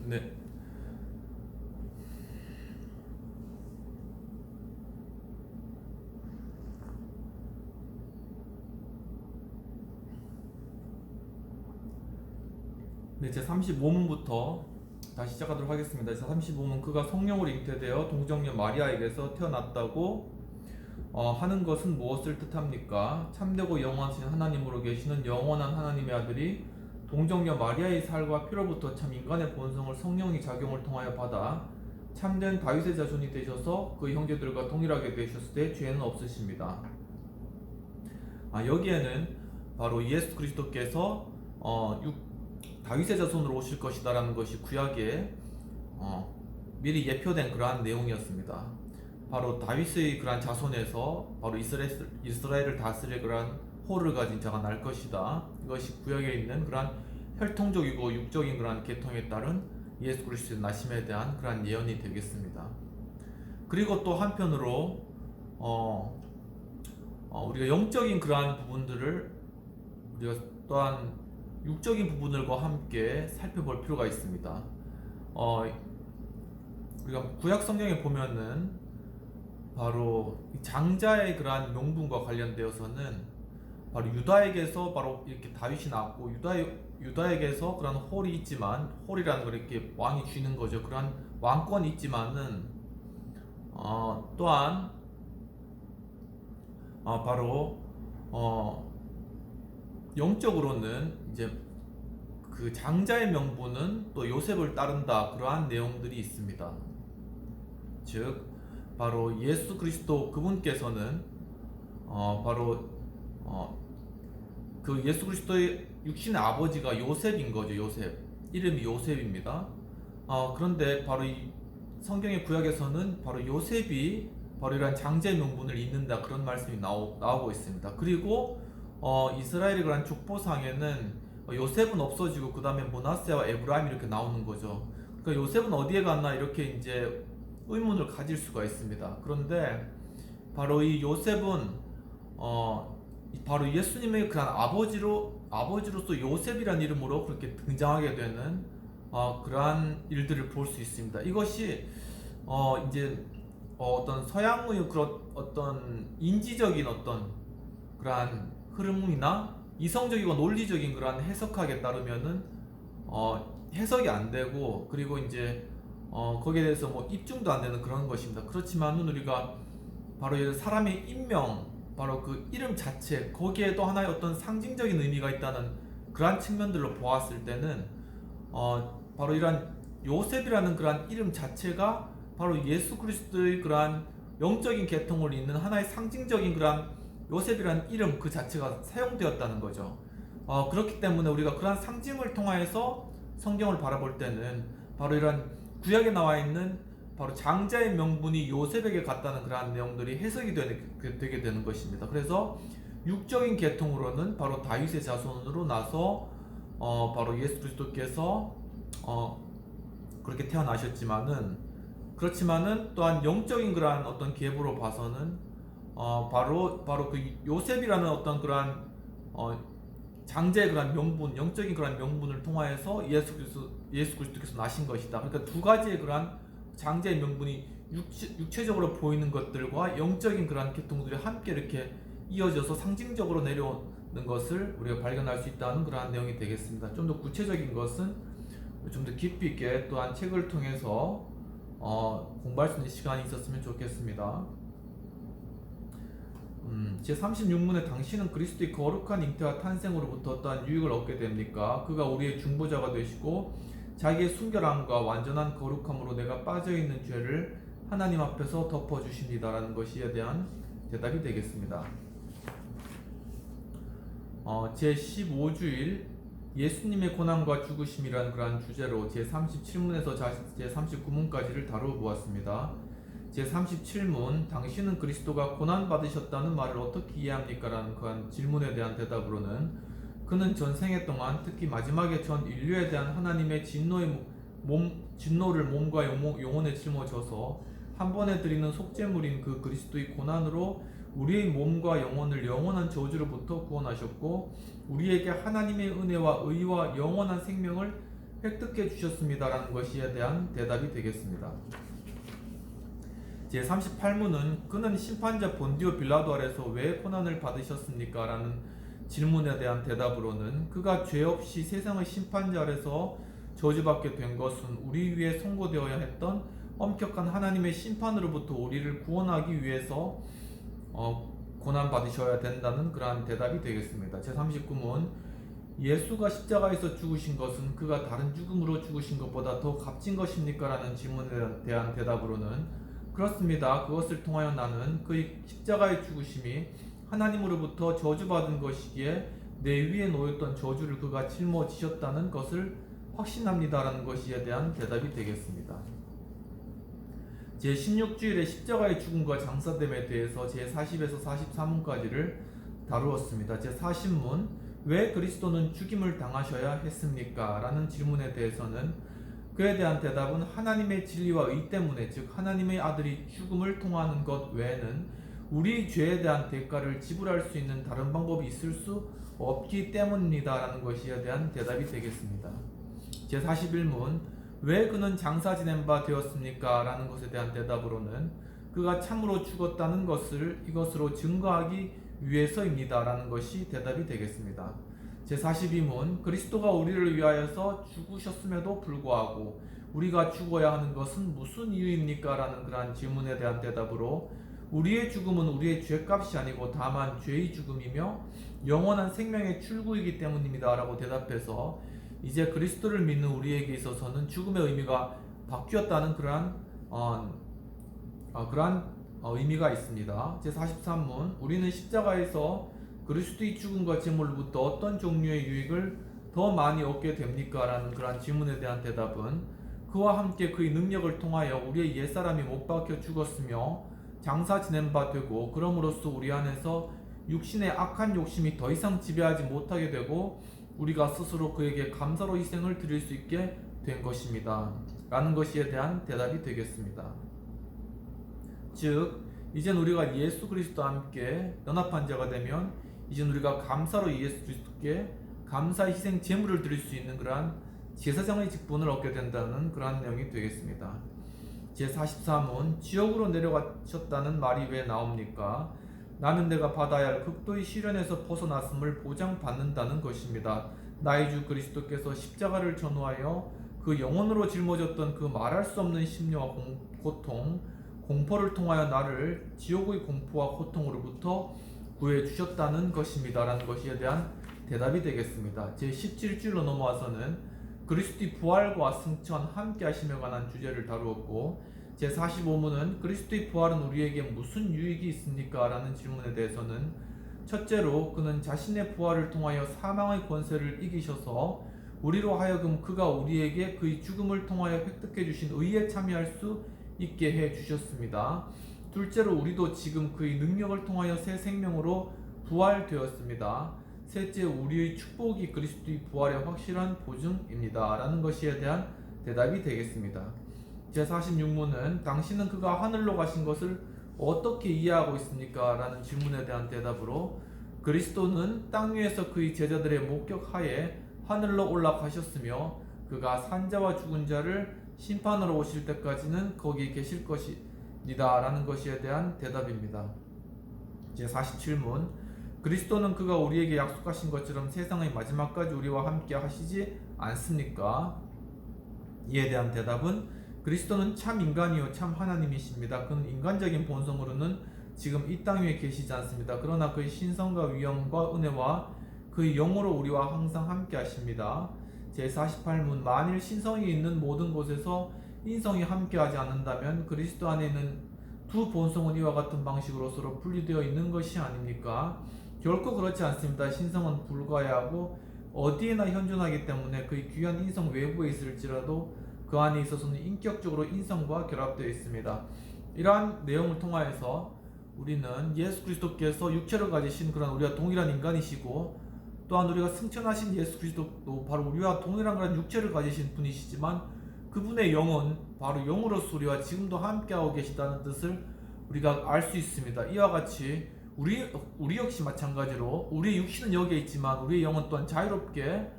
네. 네, 제 35문부터 다시 시작하도록 하겠습니다. 제 35문 그가 성령으로 잉태되어 동정녀 마리아에게서 태어났다고 하는 것은 무엇을 뜻합니까? 참되고 영원하신 하나님으로 계시는 영원한 하나님의 아들이 동정녀 마리아의 살과 피로부터 참 인간의 본성을 성령의 작용을 통하여 받아 참된 다윗의 자손이 되셔서 그 형제들과 동일하게 되셨을 때 죄는 없으십니다. 여기에는 바로 예수 그리스도께서 다윗의 자손으로 오실 것이다라는 것이 구약에 미리 예표된 그러한 내용이었습니다. 바로 다윗의 그러한 자손에서 바로 이스라엘을 다스릴 그러한 호를 가진 자가 날 것이다. 이것이 구약에 있는 그러한 혈통적이고 육적인 그러한 계통에 따른 예수 그리스도의 나심에 대한 그러한 예언이 되겠습니다. 그리고 또 한편으로 우리가 영적인 그러한 부분들을 우리가 또한 육적인 부분들과 함께 살펴볼 필요가 있습니다. 우리가 구약 성경에 보면은 바로 장자의 그러한 명분과 관련되어서는 바로 유다에게서 바로 이렇게 다윗이 나왔고 유다에게서 그런 홀이 있지만 홀이라는 걸 이렇게 왕이 쥐는 거죠. 그러한 왕권이 있지만은 또한 바로 영적으로는 이제 그 장자의 명분은 또 요셉을 따른다 그러한 내용들이 있습니다. 즉 바로 예수 그리스도 그분께서는 바로 그 예수 그리스도의 육신의 아버지가 요셉인 거죠. 요셉 이름이 요셉입니다. 그런데 바로 이 성경의 구약에서는 바로 요셉이 바로 이러한 장자의 명분을 잇는다 그런 말씀이 나오고 있습니다. 그리고 이스라엘의 그런 족보상에는 요셉은 없어지고 그 다음에 므낫세와 에브라임 이렇게 나오는 거죠. 그러니까 요셉은 어디에 갔나 이렇게 이제 의문을 가질 수가 있습니다. 그런데 바로 이 요셉은 바로 예수님의 그런 아버지로서 요셉이라는 이름으로 그렇게 등장하게 되는 그러한 일들을 볼 수 있습니다. 이것이 이제 어떤 서양의 그런 어떤 인지적인 어떤 그러한 흐름이나 이성적이고 논리적인 그러한 해석학에 따르면은 해석이 안 되고 그리고 이제 거기에 대해서 뭐 입증도 안 되는 그런 것입니다. 그렇지만은 우리가 바로 사람의 인명, 바로 그 이름 자체 거기에도 하나의 어떤 상징적인 의미가 있다는 그러한 측면들로 보았을 때는 바로 이러한 요셉이라는 그러한 이름 자체가 바로 예수 그리스도의 그러한 영적인 계통을 잇는 하나의 상징적인 그러한 요셉이라는 이름 그 자체가 사용되었다는 거죠. 그렇기 때문에 우리가 그러한 상징을 통하여서 성경을 바라볼 때는 바로 이런 구약에 나와 있는 바로 장자의 명분이 요셉에게 갔다는 그러한 내용들이 해석이 되게 되는 것입니다. 그래서 육적인 계통으로는 바로 다윗의 자손으로 나서 바로 예수 그리스도께서 그렇게 태어나셨지만은 그렇지만은 또한 영적인 그러한 어떤 계보로 봐서는 바로 그 요셉이라는 어떤 그러한 장자의 그러한 명분, 영적인 그러한 명분을 통하여서 예수 그리스도께서 나신 것이다. 그러니까 두 가지의 그러한 장자의 명분이 육체적으로 보이는 것들과 영적인 그러한 계통들이 함께 이렇게 이어져서 상징적으로 내려오는 것을 우리가 발견할 수 있다는 그러한 내용이 되겠습니다. 좀 더 구체적인 것은 좀 더 깊이 있게 또한 책을 통해서 공부할 수 있는 시간이 있었으면 좋겠습니다. 제36문에 당신은 그리스도의 거룩한 잉태와 탄생으로부터 어떠한 유익을 얻게 됩니까? 그가 우리의 중보자가 되시고 자기의 순결함과 완전한 거룩함으로 내가 빠져있는 죄를 하나님 앞에서 덮어주십니다 라는 것에 대한 대답이 되겠습니다. 제15주일 예수님의 고난과 죽으심이라는 그러한 주제로 제37문에서 제39문까지를 다루어 보았습니다. 제37문 당신은 그리스도가 고난받으셨다는 말을 어떻게 이해합니까? 라는 그한 질문에 대한 대답으로는 그는 전생애 동안 특히 마지막에 전 인류에 대한 하나님의 진노를 몸과 영혼에 짊어져서 한 번에 드리는 속죄물인 그 그리스도의 고난으로 우리의 몸과 영혼을 영원한 저주로부터 구원하셨고 우리에게 하나님의 은혜와 의와 영원한 생명을 획득해 주셨습니다라는 것에 대한 대답이 되겠습니다. 제38문은 그는 심판자 본디오 빌라도 아래서 왜 고난을 받으셨습니까? 라는 질문에 대한 대답으로는 그가 죄 없이 세상의 심판자 아래서 저주받게 된 것은 우리 위에 선고되어야 했던 엄격한 하나님의 심판으로부터 우리를 구원하기 위해서 고난받으셔야 된다는 그러한 대답이 되겠습니다. 제39문 예수가 십자가에서 죽으신 것은 그가 다른 죽음으로 죽으신 것보다 더 값진 것입니까? 라는 질문에 대한 대답으로는 그렇습니다. 그것을 통하여 나는 그의 십자가의 죽으심이 하나님으로부터 저주받은 것이기에 내 위에 놓였던 저주를 그가 짊어지셨다는 것을 확신합니다. 라는 것에 대한 대답이 되겠습니다. 제16주일의 십자가의 죽음과 장사됨에 대해서 제40에서 44문까지를 다루었습니다. 제40문 왜 그리스도는 죽임을 당하셔야 했습니까? 라는 질문에 대해서는 그에 대한 대답은 하나님의 진리와 의 때문에, 즉 하나님의 아들이 죽음을 통하는 것 외에는 우리 죄에 대한 대가를 지불할 수 있는 다른 방법이 있을 수 없기 때문입니다. 라는 것에 대한 대답이 되겠습니다. 제41문 왜 그는 장사 지낸 바 되었습니까? 라는 것에 대한 대답으로는 그가 참으로 죽었다는 것을 이것으로 증거하기 위해서입니다. 라는 것이 대답이 되겠습니다. 제42문 그리스도가 우리를 위하여서 죽으셨음에도 불구하고 우리가 죽어야 하는 것은 무슨 이유입니까? 라는 그러한 질문에 대한 대답으로 우리의 죽음은 우리의 죄값이 아니고 다만 죄의 죽음이며 영원한 생명의 출구이기 때문입니다. 라고 대답해서 이제 그리스도를 믿는 우리에게 있어서는 죽음의 의미가 바뀌었다는 그러한 의미가 있습니다. 제43문 우리는 십자가에서 그리스도의 죽음과 제물로부터 어떤 종류의 유익을 더 많이 얻게 됩니까? 라는 그러한 질문에 대한 대답은 그와 함께 그의 능력을 통하여 우리의 옛사람이 못 박혀 죽었으며 장사 지낸 바 되고 그럼으로써 우리 안에서 육신의 악한 욕심이 더 이상 지배하지 못하게 되고 우리가 스스로 그에게 감사로 희생을 드릴 수 있게 된 것입니다. 라는 것에 대한 대답이 되겠습니다. 즉 이젠 우리가 예수 그리스도와 함께 연합한 자가 되면 이젠 우리가 감사로 예수 그리스도께 감사의 희생 제물을 드릴 수 있는 그러한 제사장의 직분을 얻게 된다는 그러한 내용이 되겠습니다. 제43문 지옥으로 내려가셨다는 말이 왜 나옵니까? 나는 내가 받아야 할 극도의 시련에서 벗어났음을 보장받는다는 것입니다. 나의 주 그리스도께서 십자가를 전후하여 그 영혼으로 짊어졌던 그 말할 수 없는 심려와 고통, 공포를 통하여 나를 지옥의 공포와 고통으로부터 구해주셨다는 것입니다. 라는 것에 대한 대답이 되겠습니다. 제17줄로 넘어와서는 그리스도의 부활과 승천 함께 하심에 관한 주제를 다루었고 제45문은 그리스도의 부활은 우리에게 무슨 유익이 있습니까? 라는 질문에 대해서는 첫째로 그는 자신의 부활을 통하여 사망의 권세를 이기셔서 우리로 하여금 그가 우리에게 그의 죽음을 통하여 획득해 주신 의에 참여할 수 있게 해 주셨습니다. 둘째로 우리도 지금 그의 능력을 통하여 새 생명으로 부활되었습니다. 셋째 우리의 축복이 그리스도의 부활의 확실한 보증입니다. 라는 것에 대한 대답이 되겠습니다. 제46문은 당신은 그가 하늘로 가신 것을 어떻게 이해하고 있습니까? 라는 질문에 대한 대답으로 그리스도는 땅 위에서 그의 제자들의 목격하에 하늘로 올라가셨으며 그가 산자와 죽은 자를 심판하러 오실 때까지는 거기 계실 것입니다. 라는 것에 대한 대답입니다. 제47문 그리스도는 그가 우리에게 약속하신 것처럼 세상의 마지막까지 우리와 함께 하시지 않습니까? 이에 대한 대답은 그리스도는 참 인간이요 참 하나님이십니다. 그는 인간적인 본성으로는 지금 이 땅 위에 계시지 않습니다. 그러나 그의 신성과 위엄과 은혜와 그의 영으로 우리와 항상 함께 하십니다. 제48문 만일 신성이 있는 모든 곳에서 인성이 함께하지 않는다면 그리스도 안에 있는 두 본성은 이와 같은 방식으로 서로 분리되어 있는 것이 아닙니까? 결코 그렇지 않습니다. 신성은 불가야하고 어디에나 현존하기 때문에 그의 귀한 인성 외부에 있을지라도 그 안에 있어서는 인격적으로 인성과 결합되어 있습니다. 이러한 내용을 통하여서 우리는 예수 그리스도께서 육체를 가지신 그런 우리와 동일한 인간이시고 또한 우리가 승천하신 예수 그리스도도 바로 우리와 동일한 그런 육체를 가지신 분이시지만 그분의 영은 바로 영으로서 우리와 지금도 함께하고 계시다는 뜻을 우리가 알 수 있습니다. 이와 같이 우리 역시 마찬가지로 우리의 육신은 여기에 있지만 우리의 영은 또한 자유롭게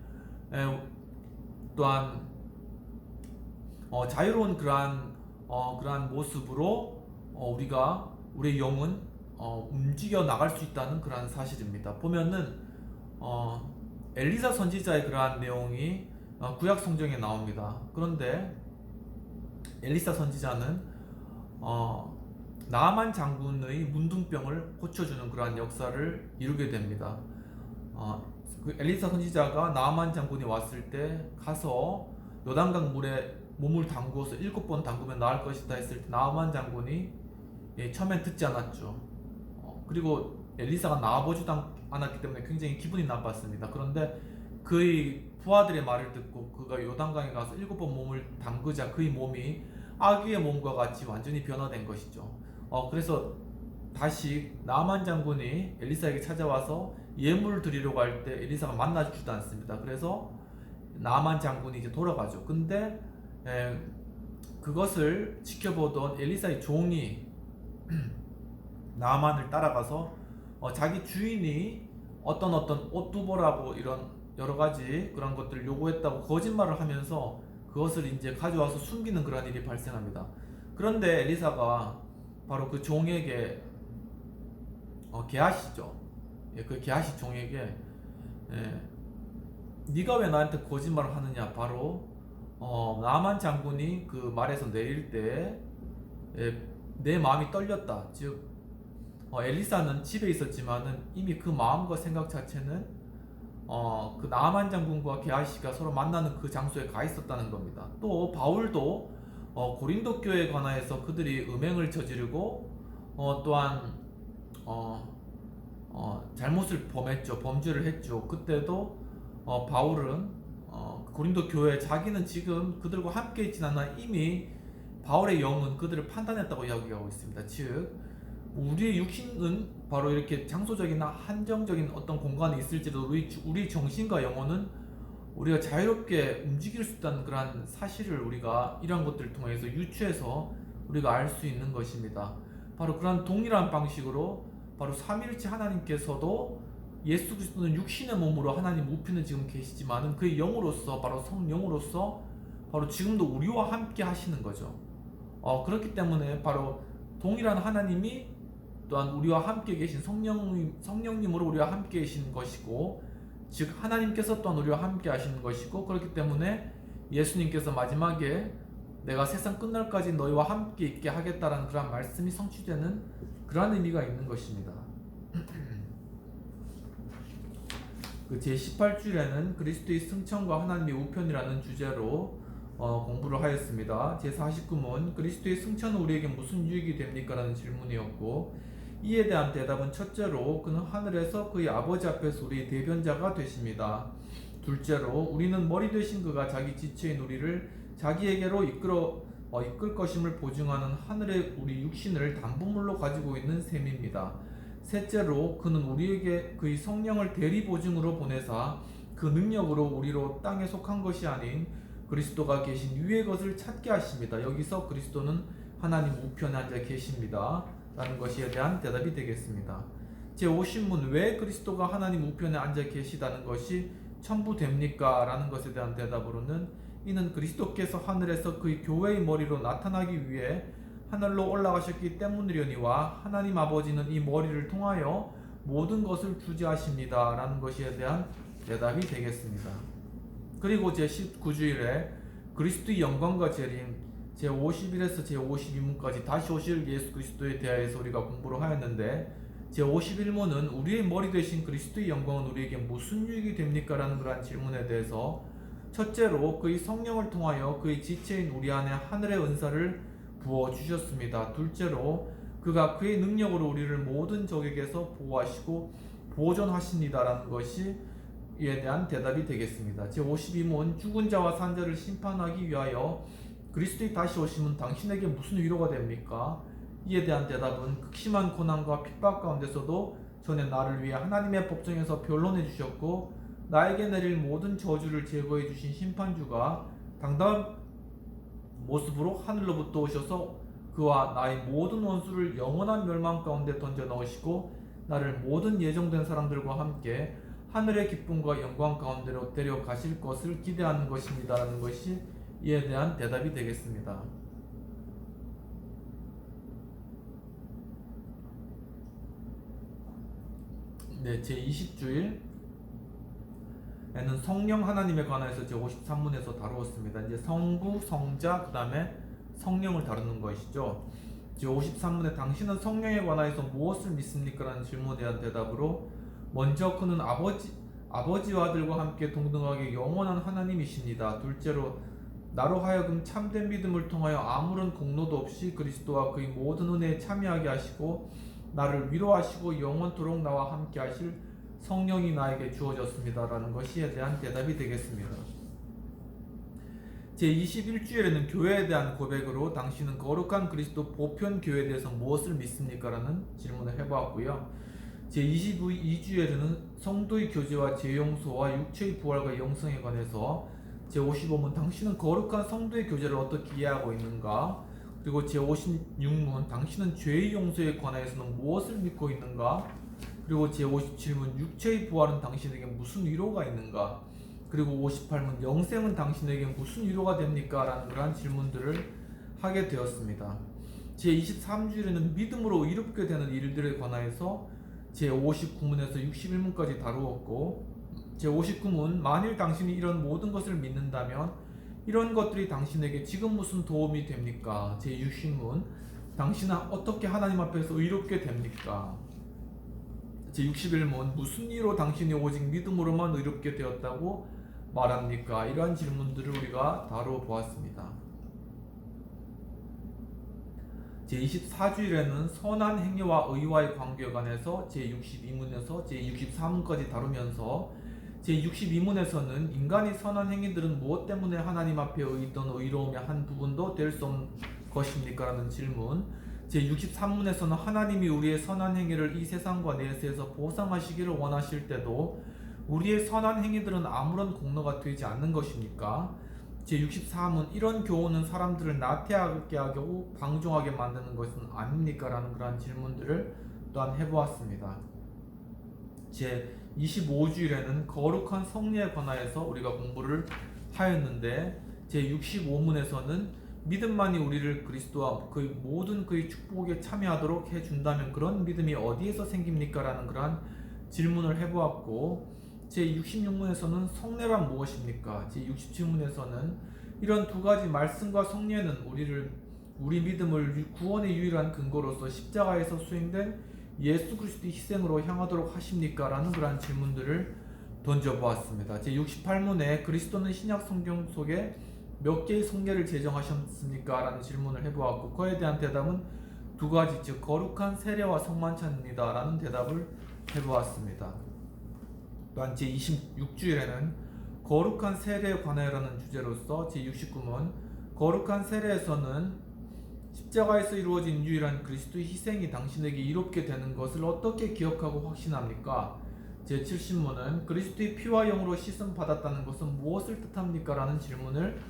또한 자유로운 그러한 모습으로 우리가 우리의 영은 움직여 나갈 수 있다는 그러한 사실입니다. 보면은 엘리사 선지자의 그러한 내용이 구약 성경에 나옵니다. 그런데 엘리사 선지자는 나아만 장군의 문둥병을 고쳐주는 그러한 역사를 이루게 됩니다. 그 엘리사 선지자가 나아만 장군이 왔을 때 가서 요단강 물에 몸을 담그어서 7번 담그면 나을 것이다 했을 때 나아만 장군이 처음엔 듣지 않았죠. 그리고 엘리사가 나와보지도 않았기 때문에 굉장히 기분이 나빴습니다. 그런데 그의 부하들의 말을 듣고 그가 요단강에 가서 7번 몸을 담그자 그의 몸이 아기의 몸과 같이 완전히 변화된 것이죠. 그래서 다시 나아만 장군이 엘리사에게 찾아와서 예물을 드리려고 할 때 엘리사가 만나주지도 않습니다. 그래서 나아만 장군이 이제 돌아가죠. 근데 그것을 지켜보던 엘리사의 종이 나아만을 따라가서 자기 주인이 어떤 옷 두벌하고 이런 여러 가지 그런 것들을 요구했다고 거짓말을 하면서 그것을 이제 가져와서 숨기는 그런 일이 발생합니다. 그런데 엘리사가 바로 그 종에게 게하시죠. 그 게하시 종에게 네가 왜 나한테 거짓말을 하느냐. 바로 나아만 장군이 그 말에서 내릴 때 내 마음이 떨렸다. 즉 엘리사는 집에 있었지만은 이미 그 마음과 생각 자체는 그 나아만 장군과 게하시가 서로 만나는 그 장소에 가 있었다는 겁니다. 또 바울도 고린도 교회에 관하여서 그들이 음행을 저지르고 또한 잘못을 범했죠. 범죄를 했죠. 그때도 바울은 고린도 교회 자기는 지금 그들과 함께 있진 않아 이미 바울의 영은 그들을 판단했다고 이야기하고 있습니다. 즉 우리의 육신은 바로 이렇게 장소적이나 한정적인 어떤 공간에 있을지라도 우리 정신과 영혼은 우리가 자유롭게 움직일 수 있다는 그런 사실을 우리가 이런 것들을 통해서 유추해서 우리가 알 수 있는 것입니다. 바로 그런 동일한 방식으로 바로 삼위일체 하나님께서도 예수 그리스도는 육신의 몸으로 하나님 우편에 지금 계시지만은 그의 영으로서 바로 성령으로서 바로 지금도 우리와 함께 하시는 거죠. 그렇기 때문에 바로 동일한 하나님이 또한 우리와 함께 계신 성령님으로 우리와 함께 계신 것이고, 즉 하나님께서 또한 우리와 함께 하시는 것이고, 그렇기 때문에 예수님께서 마지막에 내가 세상 끝날까지 너희와 함께 있게 하겠다라는 그런 말씀이 성취되는 그러한 의미가 있는 것입니다. 그 제18주일에는 그리스도의 승천과 하나님의 우편이라는 주제로 공부를 하였습니다. 제49문 그리스도의 승천은 우리에게 무슨 유익이 됩니까? 라는 질문이었고, 이에 대한 대답은 첫째로 그는 하늘에서 그의 아버지 앞에서 우리의 대변자가 되십니다. 둘째로 우리는 머리 되신 그가 자기 지체인 우리를 자기에게로 이끌 것임을 보증하는 하늘의 우리 육신을 담보물로 가지고 있는 셈입니다. 셋째로 그는 우리에게 그의 성령을 대리 보증으로 보내사 그 능력으로 우리로 땅에 속한 것이 아닌 그리스도가 계신 위의 것을 찾게 하십니다. 여기서 그리스도는 하나님 우편에 앉아 계십니다 라는 것에 대한 대답이 되겠습니다. 제50문 왜 그리스도가 하나님 우편에 앉아 계시다는 것이 첨부됩니까? 라는 것에 대한 대답으로는 이는 그리스도께서 하늘에서 그의 교회의 머리로 나타나기 위해 하늘로 올라가셨기 때문이려니와 하나님 아버지는 이 머리를 통하여 모든 것을 주재하십니다 라는 것에 대한 대답이 되겠습니다. 그리고 제19주일에 그리스도의 영광과 재림 제51에서 제52문까지 다시 오실 예수 그리스도에 대하여서 우리가 공부를 하였는데, 제51문은 우리의 머리 되신 그리스도의 영광은 우리에게 무슨 유익이 됩니까? 라는 그러한 질문에 대해서 첫째로 그의 성령을 통하여 그의 지체인 우리 안에 하늘의 은사를 부어주셨습니다. 둘째로 그가 그의 능력으로 우리를 모든 적에게서 보호하시고 보존하십니다 라는 것이 이에 대한 대답이 되겠습니다. 제52문 죽은 자와 산 자를 심판하기 위하여 그리스도의 다시 오심은 당신에게 무슨 위로가 됩니까? 이에 대한 대답은 극심한 고난과 핍박 가운데서도 전에 나를 위해 하나님의 법정에서 변론해 주셨고 나에게 내릴 모든 저주를 제거해 주신 심판주가 당당한 모습으로 하늘로부터 오셔서 그와 나의 모든 원수를 영원한 멸망 가운데 던져 넣으시고 나를 모든 예정된 사람들과 함께 하늘의 기쁨과 영광 가운데로 데려가실 것을 기대하는 것입니다 라는 것이 이에 대한 대답이 되겠습니다. 네, 제20주일에는 성령 하나님에 관해서 제53문에서 다루었습니다. 이제 성부, 성자, 그 다음에 성령을 다루는 것이죠. 제53문에 당신은 성령에 관하여서 무엇을 믿습니까? 라는 질문에 대한 대답으로 먼저 그는 아버지와 아들과 함께 동등하게 영원한 하나님이십니다. 둘째로 나로 하여금 참된 믿음을 통하여 아무런 공로도 없이 그리스도와 그의 모든 은혜에 참여하게 하시고 나를 위로하시고 영원토록 나와 함께 하실 성령이 나에게 주어졌습니다. 라는 것이에 대한 대답이 되겠습니다. 제21주일에는 교회에 대한 고백으로 당신은 거룩한 그리스도 보편 교회에 대해서 무엇을 믿습니까? 라는 질문을 해보았고요. 제22주일에는 성도의 교제와 재용서와 육체의 부활과 영성에 관해서 제55문 당신은 거룩한 성도의 교제를 어떻게 이해하고 있는가? 그리고 제56문 당신은 죄의 용서에 관해서는 무엇을 믿고 있는가? 그리고 제57문 육체의 부활은 당신에게 무슨 위로가 있는가? 그리고 58문 영생은 당신에게 무슨 위로가 됩니까? 라는 그러한 질문들을 하게 되었습니다. 제23주일에는 믿음으로 이롭게 되는 일들에 관하여서 제59문에서 61문까지 다루었고 제59문 만일 당신이 이런 모든 것을 믿는다면 이런 것들이 당신에게 지금 무슨 도움이 됩니까? 제60문 당신은 어떻게 하나님 앞에서 의롭게 됩니까? 제61문 무슨 이유로 당신이 오직 믿음으로만 의롭게 되었다고 말합니까? 이러한 질문들을 우리가 다뤄보았습니다. 제24주일에는 선한 행위와 의와의 관계에 관해서 제62문에서 제63문까지 다루면서 제62문에서는 인간의 선한 행위들은 무엇 때문에 하나님 앞에 의던 의로움의 한 부분도 될 수 없는 것입니까? 라는 질문. 제63문에서는 하나님이 우리의 선한 행위를 이 세상과 내세에서 보상하시기를 원하실 때도 우리의 선한 행위들은 아무런 공로가 되지 않는 것입니까? 제64문 이런 교훈은 사람들을 나태하게 하고 방종하게 만드는 것은 아닙니까? 라는 그러한 질문들을 또한 해보았습니다. 제25주일에는 거룩한 성례에 관하여서 우리가 공부를 하였는데 제65문에서는 믿음만이 우리를 그리스도와 그의 모든 그의 축복에 참여하도록 해준다면 그런 믿음이 어디에서 생깁니까? 라는 그러한 질문을 해보았고 제66문에서는 성례란 무엇입니까? 제67문에서는 이런 두 가지 말씀과 성례는 우리 믿음을 구원의 유일한 근거로서 십자가에서 수행된 예수 그리스도의 희생으로 향하도록 하십니까? 라는 그러한 질문들을 던져보았습니다. 제68문에 그리스도는 신약 성경 속에 몇 개의 성례를 제정하셨습니까? 라는 질문을 해보았고 그에 대한 대답은 두 가지, 즉 거룩한 세례와 성만찬입니다. 라는 대답을 해보았습니다. 또한 제26주일에는 거룩한 세례에 관하여라는 주제로서 제69문 거룩한 세례에서는 십자가에서 이루어진 유일한 그리스도의 희생이 당신에게 이롭게 되는 것을 어떻게 기억하고 확신합니까? 제70문은 그리스도의 피와 영으로 씻음 받았다는 것은 무엇을 뜻합니까? 라는 질문을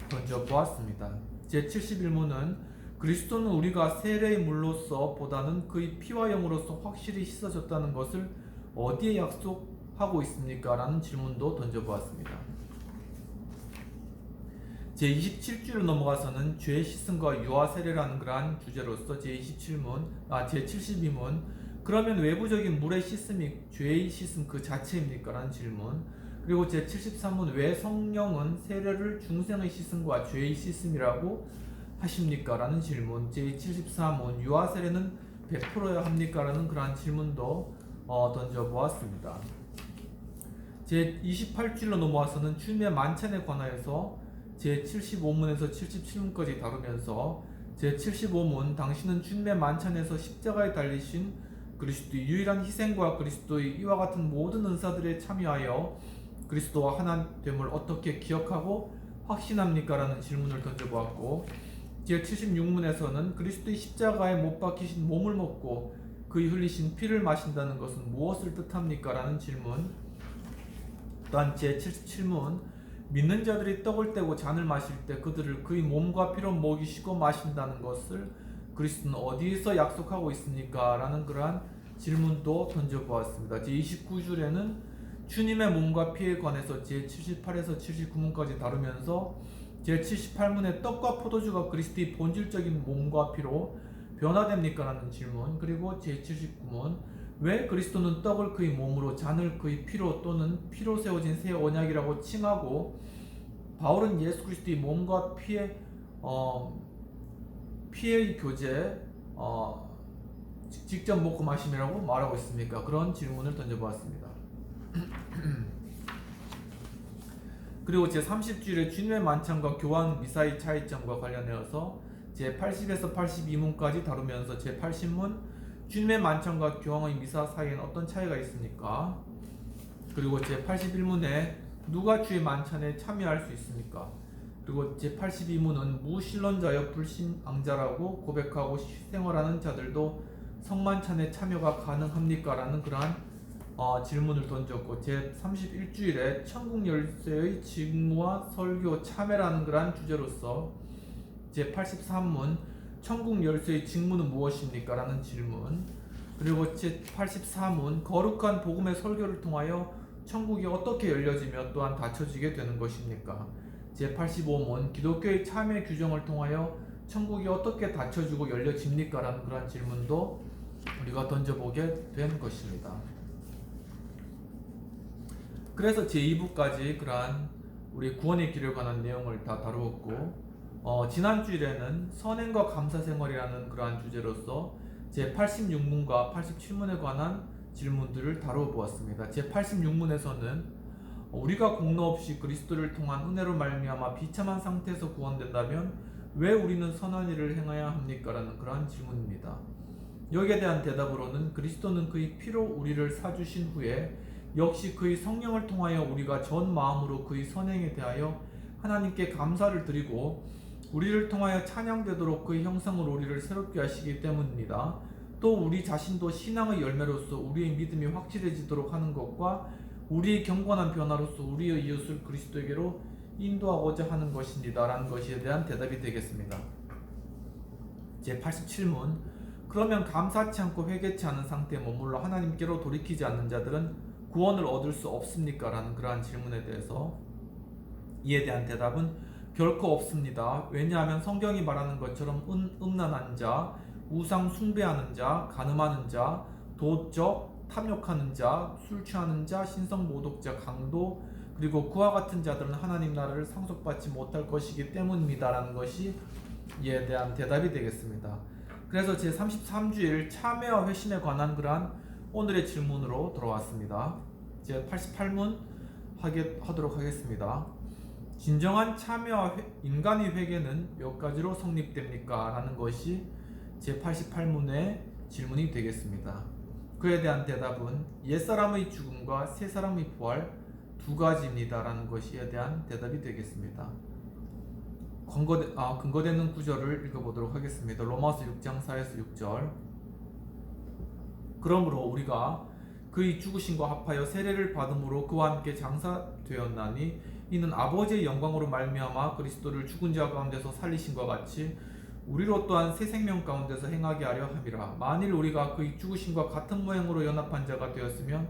던져보았습니다. 제71문은 그리스도는 우리가 세례의 물로서 보다는 그의 피와 영으로서 확실히 씻어졌다는 것을 어디에 약속하고 있습니까? 라는 질문도 던져보았습니다. 제27주로 넘어가서는 죄 씻음과 유아 세례라는 그러한 주제로서 제72문 그러면 외부적인 물의 씻음이 죄의 씻음 그 자체입니까? 라는 질문. 그리고 제73문 왜 성령은 세례를 중생의 씻음과 죄의 씻음이라고 하십니까? 라는 질문. 제74문 유아 세례는 베풀어야 합니까? 라는 그러한 질문도 던져보았습니다. 제28주로 넘어와서는 주님의 만찬에 관하여서 제75문에서 77문까지 다루면서 제75문 당신은 주님의 만찬에서 십자가에 달리신 그리스도의 유일한 희생과 그리스도의 이와 같은 모든 은사들에 참여하여 그리스도와 하나됨을 어떻게 기억하고 확신합니까? 라는 질문을 던져보았고 제76문에서는 그리스도의 십자가에 못 박히신 몸을 먹고 그의 흘리신 피를 마신다는 것은 무엇을 뜻합니까? 라는 질문. 또한 제77문 믿는 자들이 떡을 떼고 잔을 마실 때 그들을 그의 몸과 피로 먹이시고 마신다는 것을 그리스도는 어디에서 약속하고 있습니까? 라는 그러한 질문도 던져보았습니다. 제29줄에는 주님의 몸과 피에 관해서 제78에서 79문까지 다루면서 제78문에 떡과 포도주가 그리스도의 본질적인 몸과 피로 변화됩니까? 라는 질문. 그리고 제79문 왜 그리스도는 떡을 그의 몸으로 잔을 그의 피로 또는 피로 세워진 새 언약이라고 칭하고 바울은 예수 그리스도의 몸과 피의 교제 직접 먹고 마심이라고 말하고 있습니까? 그런 질문을 던져보았습니다. 그리고 제30주일의 주님의 만찬과 교환 미사의 차이점과 관련해서 제80에서 82문까지 다루면서 제80문 주님의 만찬과 교황의 미사 사이에는 어떤 차이가 있습니까? 그리고 제81문에 누가 주의 만찬에 참여할 수 있습니까? 그리고 제82문은 무신론자여 불신앙자라고 고백하고 생활하는 자들도 성만찬에 참여가 가능합니까? 라는 그러한 질문을 던졌고 제31주일에 천국 열쇠의 직무와 설교 참여라는 그러한 주제로서 제83문 천국 열쇠의 직무는 무엇입니까? 라는 질문. 그리고 제84문 거룩한 복음의 설교를 통하여 천국이 어떻게 열려지며 또한 닫혀지게 되는 것입니까? 제85문 기독교의 참여 규정을 통하여 천국이 어떻게 닫혀지고 열려집니까? 라는 그런 질문도 우리가 던져보게 된 것입니다. 그래서 제2부까지 그러한 우리 구원의 길에 관한 내용을 다 다루었고 지난 주일에는 선행과 감사 생활이라는 그러한 주제로서 제86문과 87문에 관한 질문들을 다루어 보았습니다. 제86문에서는 우리가 공로 없이 그리스도를 통한 은혜로 말미암아 비참한 상태에서 구원된다면 왜 우리는 선한 일을 행해야 합니까? 라는 그러한 질문입니다. 여기에 대한 대답으로는 그리스도는 그의 피로 우리를 사주신 후에 역시 그의 성령을 통하여 우리가 전 마음으로 그의 선행에 대하여 하나님께 감사를 드리고 우리를 통하여 찬양되도록 그의 형상으로 우리를 새롭게 하시기 때문입니다. 또 우리 자신도 신앙의 열매로서 우리의 믿음이 확실해지도록 하는 것과 우리의 경건한 변화로서 우리의 이웃을 그리스도에게로 인도하고자 하는 것입니다. 라는 것에 대한 대답이 되겠습니다. 제87문 그러면 감사치 않고 회개치 않은 상태에 머물러 하나님께로 돌이키지 않는 자들은 구원을 얻을 수 없습니까? 라는 그러한 질문에 대해서 이에 대한 대답은 결코 없습니다. 왜냐하면 성경이 말하는 것처럼 음란한 자, 우상 숭배하는 자, 간음하는 자, 도적, 탐욕하는 자, 술 취하는 자, 신성 모독자, 강도 그리고 그와 같은 자들은 하나님 나라를 상속받지 못할 것이기 때문입니다. 라는 것이 이에 대한 대답이 되겠습니다. 그래서 제33주일 참회와 회심에 관한 그러한 오늘의 질문으로 돌아왔습니다. 제88문 하도록 하겠습니다. 진정한 참여와 인간의 회개는 몇 가지로 성립됩니까? 라는 것이 제88문의 질문이 되겠습니다. 그에 대한 대답은 옛사람의 죽음과 새사람의 부활 두 가지입니다. 라는 것에 대한 대답이 되겠습니다. 근거되는 구절을 읽어보도록 하겠습니다. 로마서 6장 4에서 6절 그러므로 우리가 그의 죽으심과 합하여 세례를 받음으로 그와 함께 장사되었나니 이는 아버지의 영광으로 말미암아 그리스도를 죽은 자 가운데서 살리심과 같이 우리로 또한 새 생명 가운데서 행하게 하려 함이라. 만일 우리가 그의 죽으심과 같은 모양으로 연합한 자가 되었으면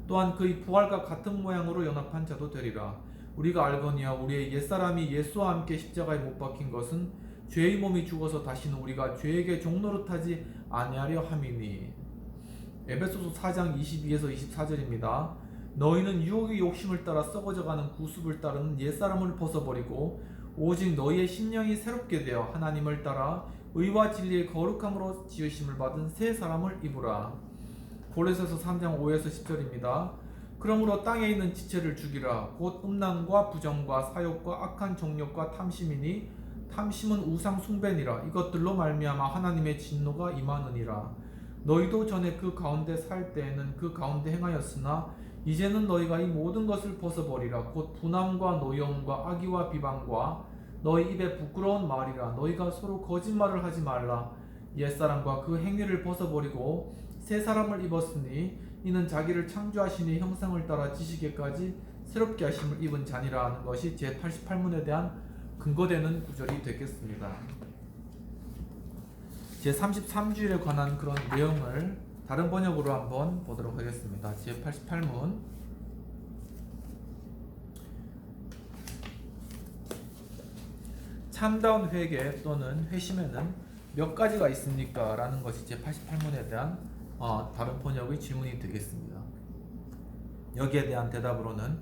또한 그의 부활과 같은 모양으로 연합한 자도 되리라. 우리가 알거니와 우리의 옛사람이 예수와 함께 십자가에 못 박힌 것은 죄의 몸이 죽어서 다시는 우리가 죄에게 종노릇하지 아니하려 함이니. 에베소서 4장 22에서 24절입니다. 너희는 유혹의 욕심을 따라 썩어져가는 구습을 따르는 옛사람을 벗어버리고 오직 너희의 심령이 새롭게 되어 하나님을 따라 의와 진리의 거룩함으로 지으심을 받은 새 사람을 입으라. 골로새서 3장 5에서 10절입니다. 그러므로 땅에 있는 지체를 죽이라. 곧 음란과 부정과 사욕과 악한 정욕과 탐심이니 탐심은 우상 숭배니라. 이것들로 말미암아 하나님의 진노가 임하느니라. 너희도 전에 그 가운데 살 때에는 그 가운데 행하였으나 이제는 너희가 이 모든 것을 벗어버리라. 곧 분함과 노여움과 악의와 비방과 너희 입에 부끄러운 말이라. 너희가 서로 거짓말을 하지 말라. 옛사람과 그 행위를 벗어버리고 새 사람을 입었으니 이는 자기를 창조하신 이 형상을 따라 지시기까지 새롭게 하심을 입은 자니라 하는 것이 제88문에 대한 근거되는 구절이 되겠습니다. 제33주일에 관한 그런 내용을 다른 번역으로 한번 보도록 하겠습니다. 제88문 참다운 회개 또는 회심에는 몇 가지가 있습니까? 라는 것이 제88문에 대한 다른 번역의 질문이 되겠습니다. 여기에 대한 대답으로는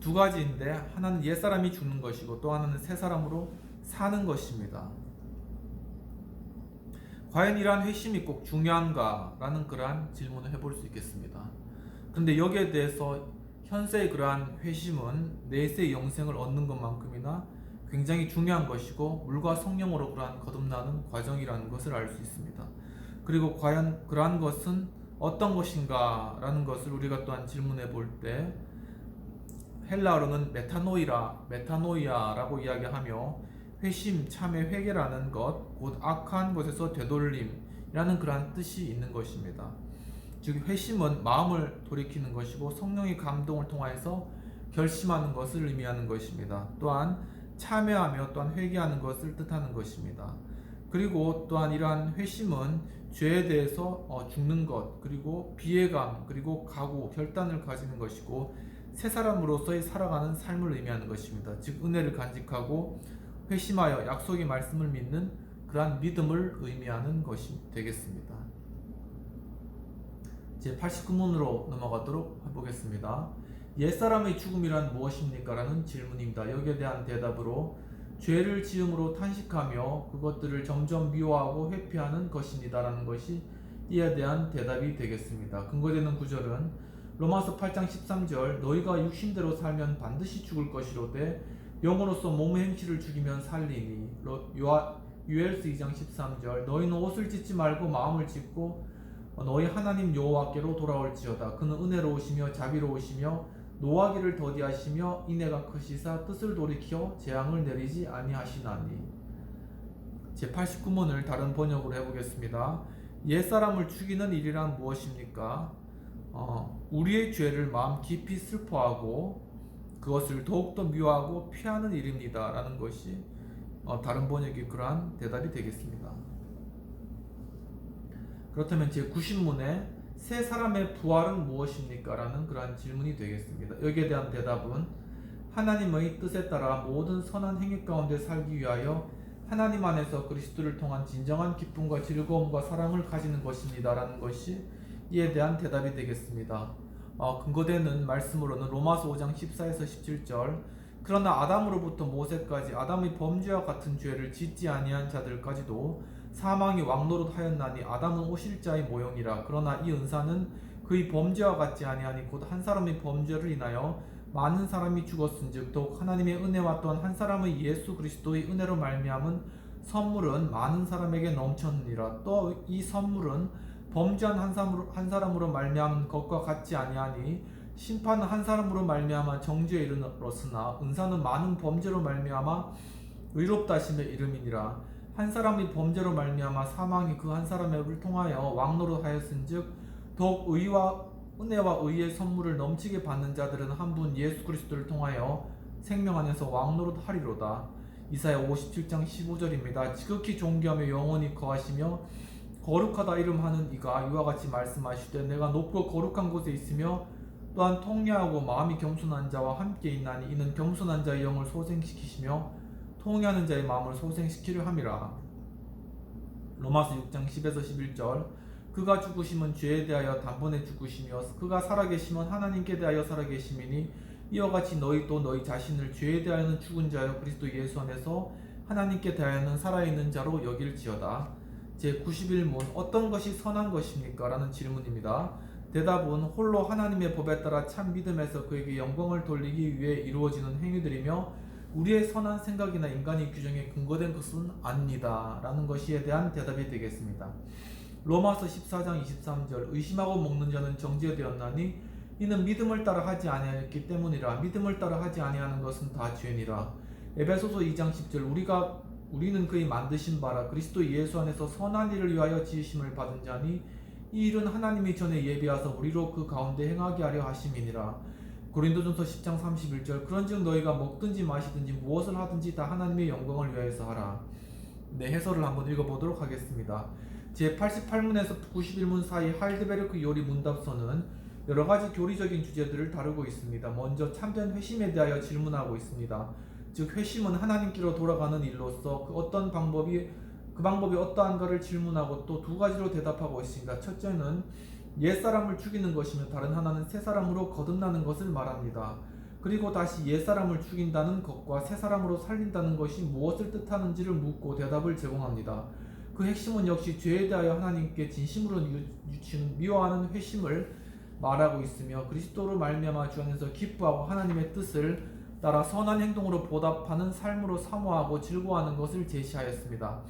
두 가지인데 하나는 옛사람이 죽는 것이고 또 하나는 새 사람으로 사는 것입니다. 과연 이러한 회심이 꼭 중요한가? 라는 그러한 질문을 해볼 수 있겠습니다. 그런데 여기에 대해서 현세의 그러한 회심은 내세의 영생을 얻는 것만큼이나 굉장히 중요한 것이고 물과 성령으로 그러한 거듭나는 과정이라는 것을 알 수 있습니다. 그리고 과연 그러한 것은 어떤 것인가? 라는 것을 우리가 또한 질문해 볼 때 헬라어로는 메타노이아라고 이야기하며 회심, 참회, 회개라는 것, 곧 악한 것에서 되돌림이라는 그러한 뜻이 있는 것입니다. 즉 회심은 마음을 돌이키는 것이고 성령의 감동을 통하여서 결심하는 것을 의미하는 것입니다. 또한 참회하며 또한 회개하는 것을 뜻하는 것입니다. 그리고 또한 이러한 회심은 죄에 대해서 죽는 것, 그리고 비애감, 그리고 각오, 결단을 가지는 것이고 새 사람으로서의 살아가는 삶을 의미하는 것입니다. 즉 은혜를 간직하고 회심하여 약속의 말씀을 믿는 그러한 믿음을 의미하는 것이 되겠습니다. 제 89문으로 넘어가도록 해보겠습니다. 옛사람의 죽음이란 무엇입니까? 라는 질문입니다. 여기에 대한 대답으로 죄를 지음으로 탄식하며 그것들을 점점 미워하고 회피하는 것입니다. 라는 것이 이에 대한 대답이 되겠습니다. 근거되는 구절은 로마서 8장 13절 너희가 육신대로 살면 반드시 죽을 것이로되 영으로서 몸의 행실을 죽이면 살리니 유엘스 2장 13절 너희는 옷을 찢지 말고 마음을 찢고 너희 하나님 여호와께로 돌아올지어다. 그는 은혜로우시며 자비로우시며 노하기를 더디하시며 인애가 크시사 뜻을 돌이켜 재앙을 내리지 아니하시나니. 제89문을 다른 번역으로 해보겠습니다. 옛사람을 죽이는 일이란 무엇입니까? 우리의 죄를 마음 깊이 슬퍼하고 그것을 더욱더 미워하고 피하는 일입니다. 라는 것이 다른 번역이 그러한 대답이 되겠습니다. 그렇다면 제90문에 새 사람의 부활은 무엇입니까? 라는 그러한 질문이 되겠습니다. 여기에 대한 대답은 하나님의 뜻에 따라 모든 선한 행위 가운데 살기 위하여 하나님 안에서 그리스도를 통한 진정한 기쁨과 즐거움과 사랑을 가지는 것입니다. 라는 것이 이에 대한 대답이 되겠습니다. 근거되는 말씀으로는 로마서 5장 14에서 17절 그러나 아담으로부터 모세까지 아담의 범죄와 같은 죄를 짓지 아니한 자들까지도 사망이 왕노릇하였나니 아담은 오실자의 모형이라. 그러나 이 은사는 그의 범죄와 같지 아니하니 곧 한 사람의 범죄를 인하여 많은 사람이 죽었은즉 더욱 하나님의 은혜와 또한 한 사람의 예수 그리스도의 은혜로 말미암은 선물은 많은 사람에게 넘쳤느니라. 또 이 선물은 범죄한 한 사람으로 말미암은 것과 같지 아니하니 심판은 한 사람으로 말미암아 정죄에 이르렀으나 은사는 많은 범죄로 말미암아 의롭다 하심의 이름이니라. 한 사람이 범죄로 말미암아 사망이 그 한 사람을 통하여 왕노릇하였은즉 더욱 은혜와 의의 선물을 넘치게 받는 자들은 한 분 예수 그리스도를 통하여 생명 안에서 왕노릇하리로다. 이사야 57장 15절입니다. 지극히 존귀하며 영원히 거하시며 거룩하다 이름하는 이가 이와 같이 말씀하시되 내가 높고 거룩한 곳에 있으며 또한 통례하고 마음이 겸손한 자와 함께 있나니 이는 겸손한 자의 영을 소생시키시며 통회하는 자의 마음을 소생시키려 함이라. 로마서 6장 10에서 11절 그가 죽으심은 죄에 대하여 단번에 죽으시며 그가 살아계심은 하나님께 대하여 살아계심이니 이와 같이 너희도 너희 자신을 죄에 대하여는 죽은 자여 그리스도 예수 안에서 하나님께 대하여는 살아있는 자로 여길지어다. 제91문 어떤 것이 선한 것입니까? 라는 질문입니다. 대답은 홀로 하나님의 법에 따라 참 믿음에서 그에게 영광을 돌리기 위해 이루어지는 행위들이며 우리의 선한 생각이나 인간의 규정에 근거된 것은 아닙니다. 라는 것에 대한 대답이 되겠습니다. 로마서 14장 23절 의심하고 먹는 자는 정죄되었나니 이는 믿음을 따라 하지 아니하였기 때문이라. 믿음을 따라 하지 아니하는 것은 다 죄니라. 에베소서 2장 10절 우리는 그의 만드신 바라 그리스도 예수 안에서 선한 일을 위하여 지으심을 받은 자니 이 일은 하나님이 전에 예비하사 우리로 그 가운데 행하게 하려 하심이니라. 고린도전서 10장 31절 그런즉 너희가 먹든지 마시든지 무엇을 하든지 다 하나님의 영광을 위하여서 하라. 네, 해설을 한번 읽어보도록 하겠습니다. 제88문에서 91문 사이 하이드베르크 요리 문답서는 여러가지 교리적인 주제들을 다루고 있습니다. 먼저 참된 회심에 대하여 질문하고 있습니다. 즉 회심은 하나님께로 돌아가는 일로서 그 방법이 어떠한가를 질문하고 또 두 가지로 대답하고 있습니다. 첫째는 옛사람을 죽이는 것이며 다른 하나는 새사람으로 거듭나는 것을 말합니다. 그리고 다시 옛사람을 죽인다는 것과 새사람으로 살린다는 것이 무엇을 뜻하는지를 묻고 대답을 제공합니다. 그 핵심은 역시 죄에 대하여 하나님께 진심으로 뉘우치는 미워하는 회심을 말하고 있으며 그리스도로 말미암아 주 안에서 기뻐하고 하나님의 뜻을 따라 선한 행동으로 보답하는 삶으로 사모하고 즐거워하는 것을 제시하였습니다.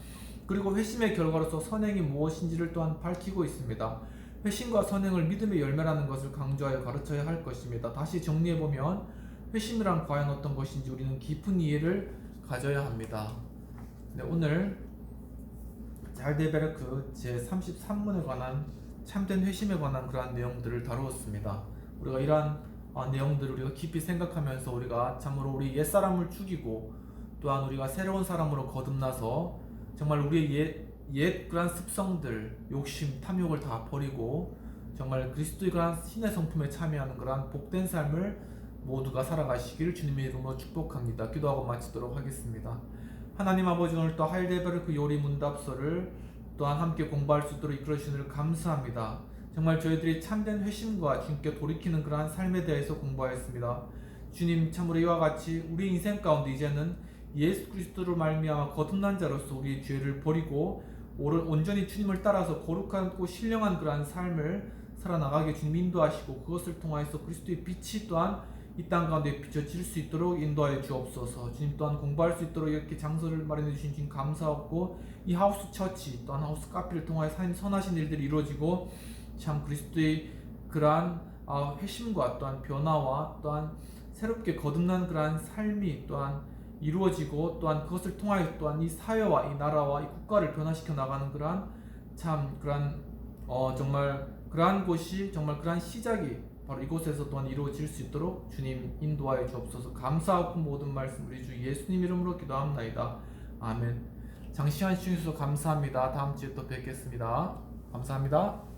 그리고 회심의 결과로서 선행이 무엇인지를 또한 밝히고 있습니다. 회심과 선행을 믿음의 열매라는 것을 강조하여 가르쳐야 할 것입니다. 다시 정리해보면 회심이란 과연 어떤 것인지 우리는 깊은 이해를 가져야 합니다. 네, 오늘 잘데베르크 제33문에 관한 참된 회심에 관한 그러한 내용들을 다루었습니다. 우리가 이러한 내용들을 우리가 깊이 생각하면서 우리가 참으로 우리 옛사람을 죽이고 또한 우리가 새로운 사람으로 거듭나서 정말 우리의 옛 그러한 습성들, 욕심, 탐욕을 다 버리고 정말 그리스도의 그러한 신의 성품에 참여하는 그러한 복된 삶을 모두가 살아가시기를 주님의 이름으로 축복합니다. 기도하고 마치도록 하겠습니다. 하나님 아버지, 오늘 또 하일데베르크 요리 문답서를 또한 함께 공부할 수 있도록 이끌어 주시는 감사합니다. 정말 저희들이 참된 회심과 주님께 돌이키는 그러한 삶에 대해서 공부하였습니다. 주님, 참으로 이와 같이 우리 인생 가운데 이제는 예수 그리스도로 말미암아 거듭난 자로서 우리의 죄를 버리고 온전히 주님을 따라서 거룩하고 신령한 그러한 삶을 살아나가게 주님 인도하시고 그것을 통하여서 그리스도의 빛이 또한 이 땅 가운데 비춰질 수 있도록 인도하여 주옵소서. 주님, 또한 공부할 수 있도록 이렇게 장소를 마련해 주신 주님 감사하고 이 하우스 처치 또한 하우스 카페를 통하여 하나님 선하신 일들이 이루어지고 참 그리스도의 그러한 회심과 또한 변화와 또한 새롭게 거듭난 그러한 삶이 또한 이루어지고 또한 그것을 통하여 또한 이 사회와 이 나라와 이 국가를 변화시켜 나가는 그러한 참 그러한 정말 그러한 곳이 정말 그러한 시작이 바로 이곳에서 또한 이루어질 수 있도록 주님 인도하여 주옵소서. 감사하고 모든 말씀 우리 주 예수님 이름으로 기도합나이다. 아멘. 장시간 시청해주셔서 감사합니다. 다음 주에 또 뵙겠습니다. 감사합니다.